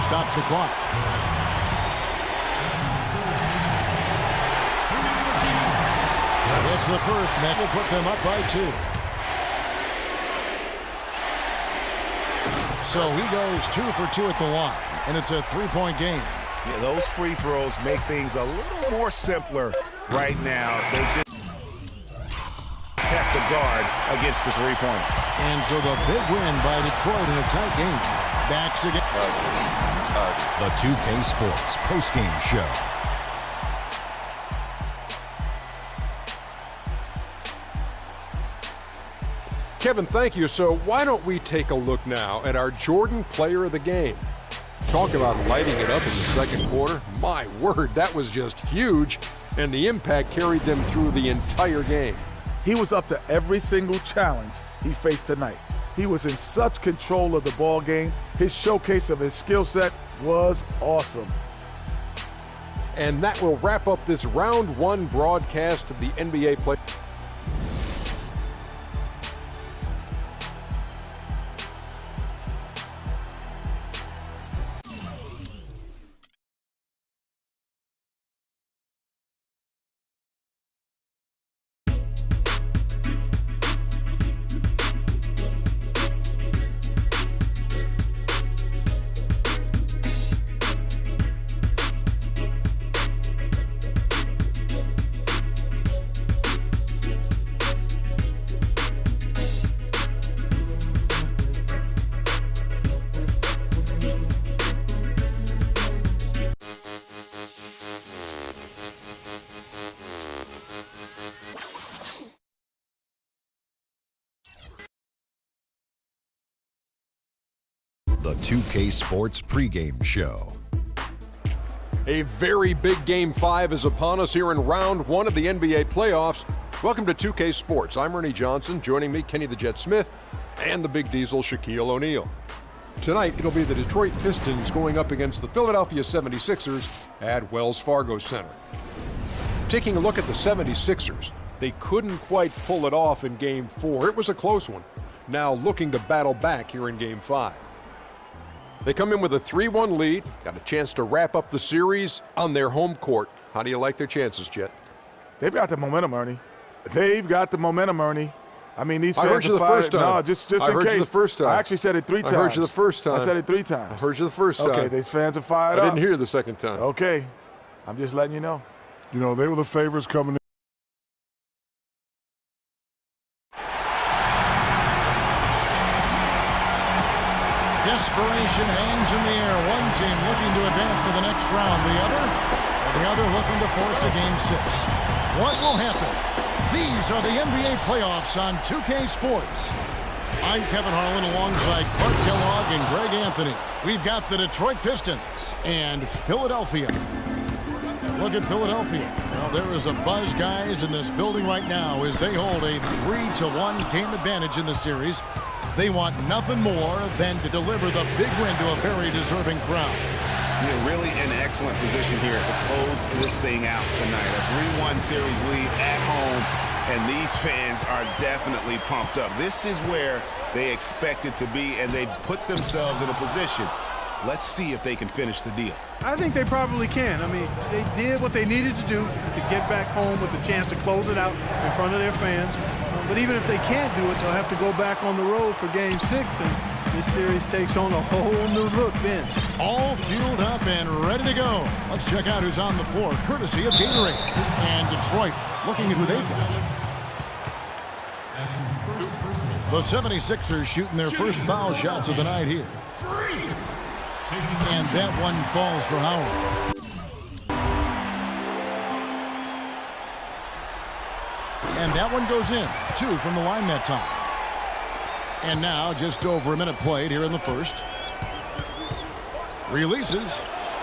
score stops the clock. It's the first, and that will put them up by 2. So he goes 2 for 2 at the line, and it's a 3-point game. Yeah, those free throws make things a little more simpler right now. They just have to guard against the three-pointer. And so the big win by Detroit in a tight game. Backs again. The 2K Sports postgame show. Kevin, thank you. So why don't we take a look now at our Jordan Player of the Game. Talk about lighting it up in the second quarter. My word, that was just huge, and the impact carried them through the entire game. He was up to every single challenge he faced tonight. He was in such control of the ball game. His showcase of his skill set was awesome. And that will wrap up this round 1 broadcast of the NBA play. The 2K Sports pregame show. A very big Game 5 is upon us here in round 1 of the NBA playoffs. Welcome to 2K Sports. I'm Ernie Johnson. Joining me, Kenny the Jet Smith, and the Big Diesel, Shaquille O'Neal. Tonight, it'll be the Detroit Pistons going up against the Philadelphia 76ers at Wells Fargo Center. Taking a look at the 76ers, they couldn't quite pull it off in Game 4. It was a close one. Now looking to battle back here in Game 5. They come in with a 3-1 lead, got a chance to wrap up the series on their home court. How do you like their chances, Jet? They've got the momentum, Ernie. They've got the momentum, Ernie. I mean, these fans I heard you the first time. No, just in case. I heard you the first time. I actually said it 3 times. I heard you the first time. I said it 3 times. I heard you the first time. Okay, these fans are fired up. up. I didn't hear the second time. Okay. I'm just letting you know. You know, they were the favorites coming in. Desperation hangs in the air. One team looking to advance to the next round. The other looking to force a Game 6. What will happen? These are the NBA playoffs on 2K Sports. I'm Kevin Harlan alongside Clark Kellogg and Greg Anthony. We've got the Detroit Pistons and Philadelphia. Look at Philadelphia. Well, there is a buzz, guys, in this building right now as they hold a 3-1 game advantage in the series. They want nothing more than to deliver the big win to a very deserving crowd. They're really in excellent position here to close this thing out tonight. A 3-1 series lead at home, and these fans are definitely pumped up. This is where they expected to be, and they've put themselves in a position. Let's see if they can finish the deal. I think they probably can. I mean, they did what they needed to do to get back home with a chance to close it out in front of their fans. But even if they can't do it, they'll have to go back on the road for Game 6, and this series takes on a whole new look then. All fueled up and ready to go. Let's check out who's on the floor, courtesy of Gatorade. And Detroit looking at who they've got. The 76ers shooting their first foul shots of the night here. And that one falls for Howard. And that one goes in. 2 from the line that time. And now just over a minute played here in the first. Releases.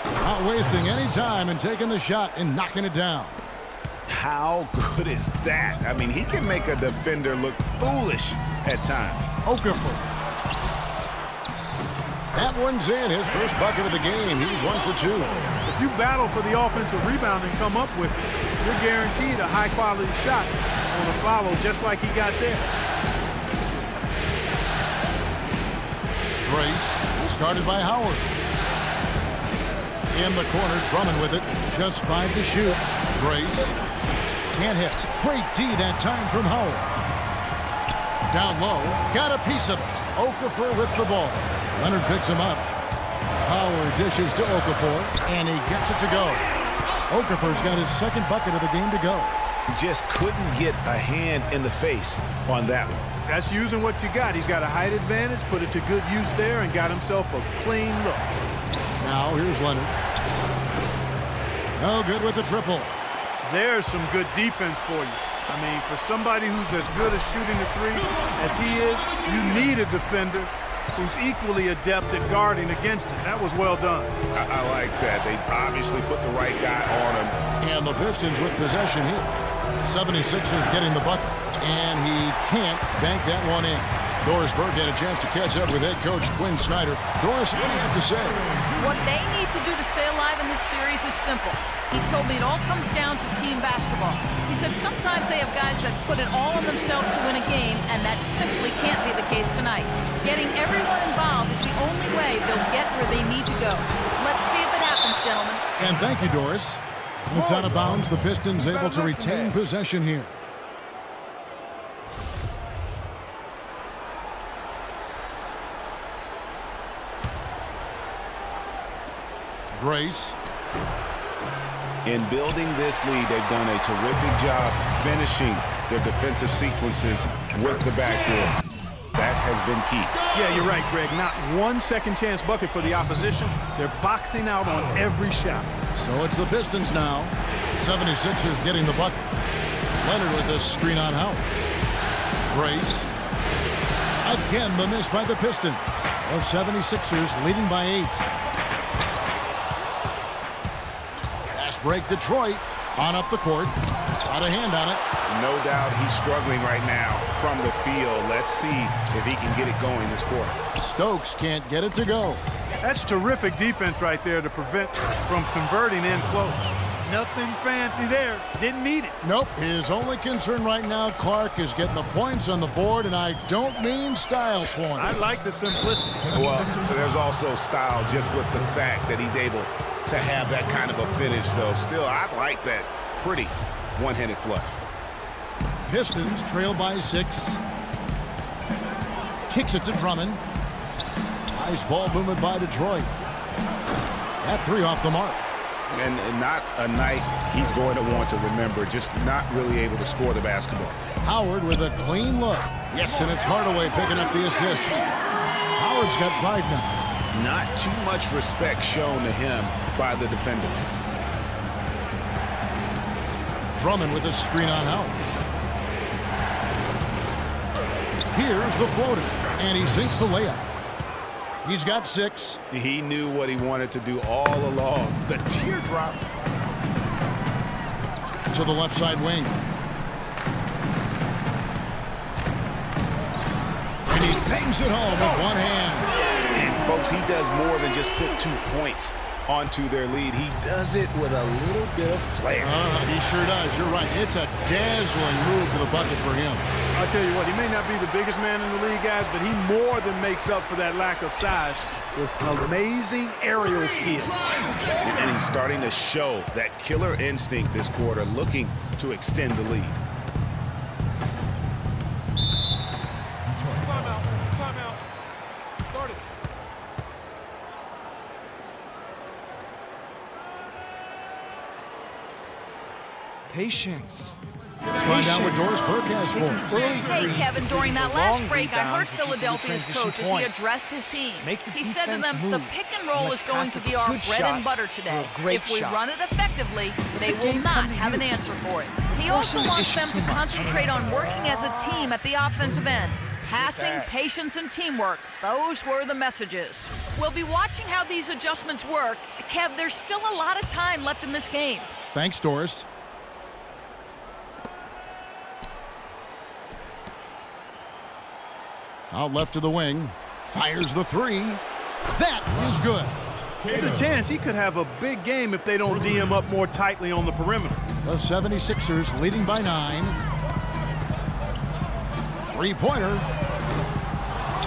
Not wasting any time and taking the shot and knocking it down. How good is that? I mean, he can make a defender look foolish at times. Okafor. That one's in. His first bucket of the game. He's 1 for 2. If you battle for the offensive rebound and come up with it, you're guaranteed a high-quality shot on a follow just like he got there. Grace, started by Howard. In the corner, Drummond with it. Just 5 to shoot. Grace can't hit. Great D that time from Howard. Down low, got a piece of it. Okafor with the ball. Leonard picks him up. Howard dishes to Okafor, and he gets it to go. Okafor's got his second bucket of the game to go. He just couldn't get a hand in the face on that one. That's using what you got. He's got a height advantage, put it to good use there, and got himself a clean look. Now here's Leonard. No good with the triple. There's some good defense for you. I mean, for somebody who's as good at shooting the three as he is, you need a defender who's equally adept at guarding against it. That was well done. I like that. They obviously put the right guy on him. And the Pistons with possession here. 76ers getting the bucket, and he can't bank that one in. Doris Burke had a chance to catch up with head coach Quinn Snyder. Doris, what do you have to say? What they need to do to stay alive in this series is simple. He told me it all comes down to team basketball. He said sometimes they have guys that put it all on themselves to win a game, and that simply can't be the case tonight. Getting everyone involved is the only way they'll get where they need to go. Let's see if it happens, gentlemen. And thank you, Doris. And it's out of bounds. The Pistons able to retain possession here. Grace. In building this lead, they've done a terrific job finishing their defensive sequences with the backdoor. That has been key. Yeah, you're right, Greg. Not one second chance bucket for the opposition. They're boxing out on every shot. So it's the Pistons now. 76ers getting the bucket. Leonard with this screen on Howard. Grace. Again, the miss by the Pistons. The 76ers leading by 8. Fast break Detroit. On up the court. Got a hand on it. No doubt he's struggling right now from the field. Let's see if he can get it going this quarter. Stokes can't get it to go. That's terrific defense right there to prevent from converting in close. Nothing fancy there. Didn't need it. Nope. His only concern right now, Clark, is getting the points on the board, and I don't mean style points. I like the simplicity. Well, there's also style just with the fact that he's able to have that kind of a finish, though. Still, I like that pretty one-handed flush. Pistons trail by 6. Kicks it to Drummond. Nice ball movement by Detroit. That 3 off the mark. And not a night he's going to want to remember, just not really able to score the basketball. Howard with a clean look. Yes, and it's Hardaway picking up the assist. Howard's got 5 now. Not too much respect shown to him by the defenders. Drummond with a screen on Howard. Here's the floater, and he sinks the layup. He's got 6. He knew what he wanted to do all along. The teardrop. To the left side wing. And he bangs it home with one hand. And folks, he does more than just put 2 points onto their lead. He does it with a little bit of flair. He sure does. You're right. It's a dazzling move to the bucket for him. I'll tell you what, he may not be the biggest man in the league, guys, but he more than makes up for that lack of size with amazing aerial skills. And he's starting to show that killer instinct this quarter, looking to extend the lead. Timeout. Start it. Patience. Let's find out what Doris Burke has for us. Hey, Kevin, during that last break, I heard Philadelphia's coach as he addressed his team. He said to them, the pick and roll is going to be our bread and butter today. If we run it effectively, they will not have an answer for it. He also wants them to concentrate on working as a team at the offensive end. Passing, patience, and teamwork. Those were the messages. We'll be watching how these adjustments work. Kev, there's still a lot of time left in this game. Thanks, Doris. Out left to the wing. Fires the 3. That is good. There's a chance he could have a big game if they don't D him up more tightly on the perimeter. The 76ers leading by 9. 3-pointer.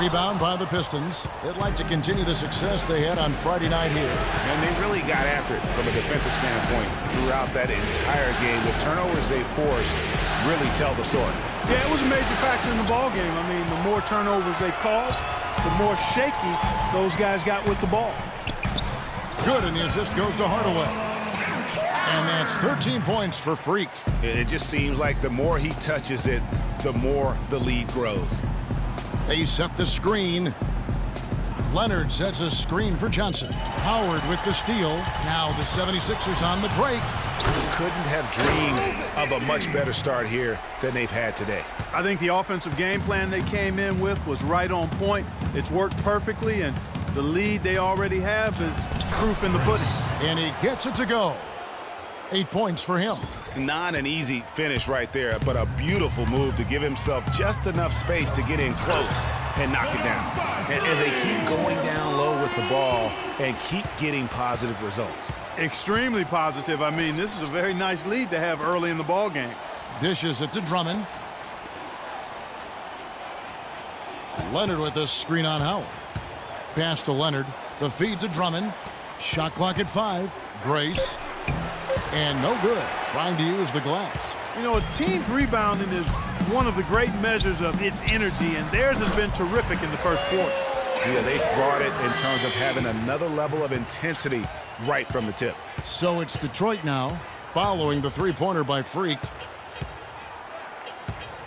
Rebound by the Pistons. They'd like to continue the success they had on Friday night here. And they really got after it from a defensive standpoint throughout that entire game. The turnovers they forced really tell the story. Yeah, it was a major factor in the ball game. I mean, the more turnovers they caused, the more shaky those guys got with the ball. Good, and the assist goes to Hardaway. And that's 13 points for Freak. It just seems like the more he touches it, the more the lead grows. They set the screen. Leonard sets a screen for Johnson. Howard with the steal. Now the 76ers on the break. Couldn't have dreamed of a much better start here than they've had today. I think the offensive game plan they came in with was right on point. It's worked perfectly, and the lead they already have is proof in the pudding. And he gets it to go. 8 points for him. Not an easy finish right there, but a beautiful move to give himself just enough space to get in close and knock it down. And they keep going down low with the ball and keep getting positive results. Extremely positive. I mean, this is a very nice lead to have early in the ball game. Dishes it to Drummond. Leonard with a screen on Howard. Pass to Leonard. The feed to Drummond. Shot clock at 5. Grace. And no good. Trying to use the glass. You know, a team's rebounding is one of the great measures of its energy, and theirs has been terrific in the first quarter. Yeah, they brought it in terms of having another level of intensity right from the tip. So it's Detroit now, following the three-pointer by Freak.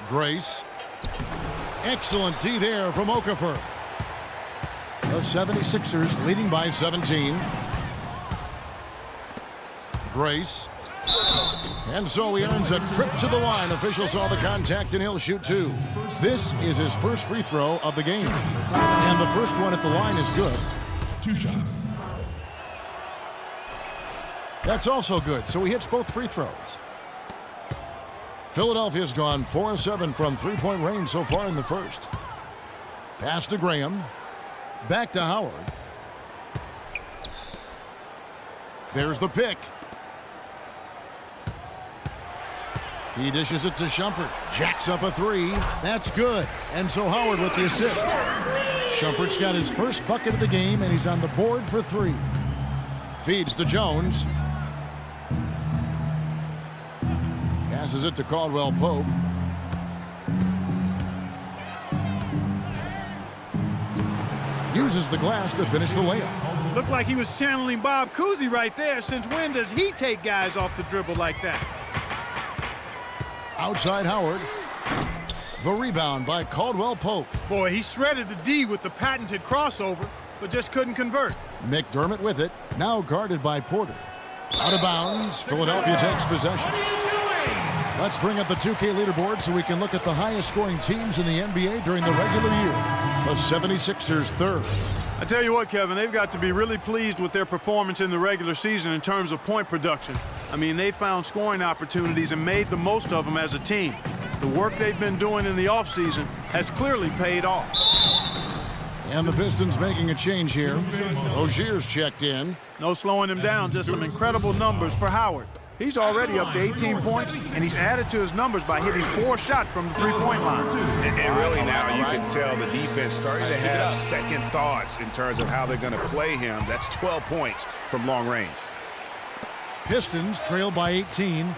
Grace. Excellent D there from Okafor. The 76ers leading by 17. Grace. And so he earns a trip to the line. Official saw the contact and he'll shoot 2. This is his first free throw of the game. And the first one at the line is good. 2 shots. That's also good, so he hits both free throws. Philadelphia's gone 4-7 from three-point range so far in the first. Pass to Graham. Back to Howard. There's the pick. He dishes it to Shumpert. Jacks up a 3. That's good. And so Howard with the assist. Shumpert's got his first bucket of the game, and he's on the board for 3. Feeds to Jones. Passes it to Caldwell Pope. Uses the glass to finish the layup. Looked like he was channeling Bob Cousy right there. Since when does he take guys off the dribble like that? Outside Howard. The rebound by Caldwell Pope. Boy, he shredded the D with the patented crossover, but just couldn't convert. McDermott with it. Now guarded by Porter. Out of bounds. Philadelphia takes possession. Let's bring up the 2K leaderboard so we can look at the highest scoring teams in the NBA during the regular year. The 76ers third. I tell you what, Kevin, they've got to be really pleased with their performance in the regular season in terms of point production. I mean, they found scoring opportunities and made the most of them as a team. The work they've been doing in the offseason has clearly paid off. And the Pistons making a change here. Rozier's checked in. No slowing him down, just some incredible numbers for Howard. He's already up to 18 points, and he's added to his numbers by hitting 4 shots from the three-point line. And really now you can tell the defense starting to have second thoughts in terms of how they're going to play him. That's 12 points from long range. Pistons trail by 18.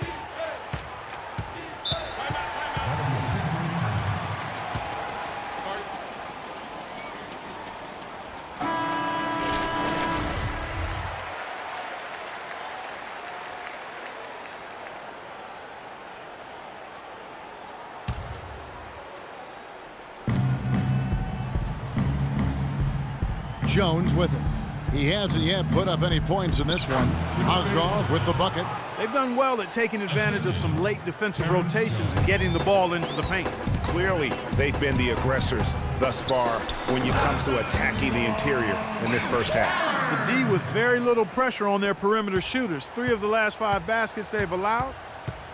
Jones with it. He hasn't yet put up any points in this one. Mozgov with the bucket. They've done well at taking advantage of some late defensive rotations and getting the ball into the paint. Clearly, they've been the aggressors thus far when it comes to attacking the interior in this first half. The D with very little pressure on their perimeter shooters. 3 of the last 5 baskets they've allowed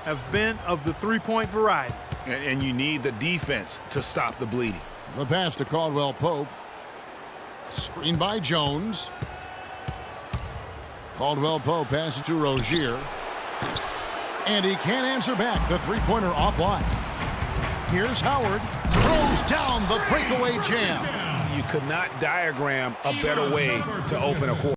have been of the three-point variety. And you need the defense to stop the bleeding. The pass to Caldwell Pope. Screen by Jones. Caldwell Pope passes to Rozier. And he can't answer back. The three-pointer offline. Here's Howard. Throws down the breakaway jam. you could not diagram a better way to open a quarter.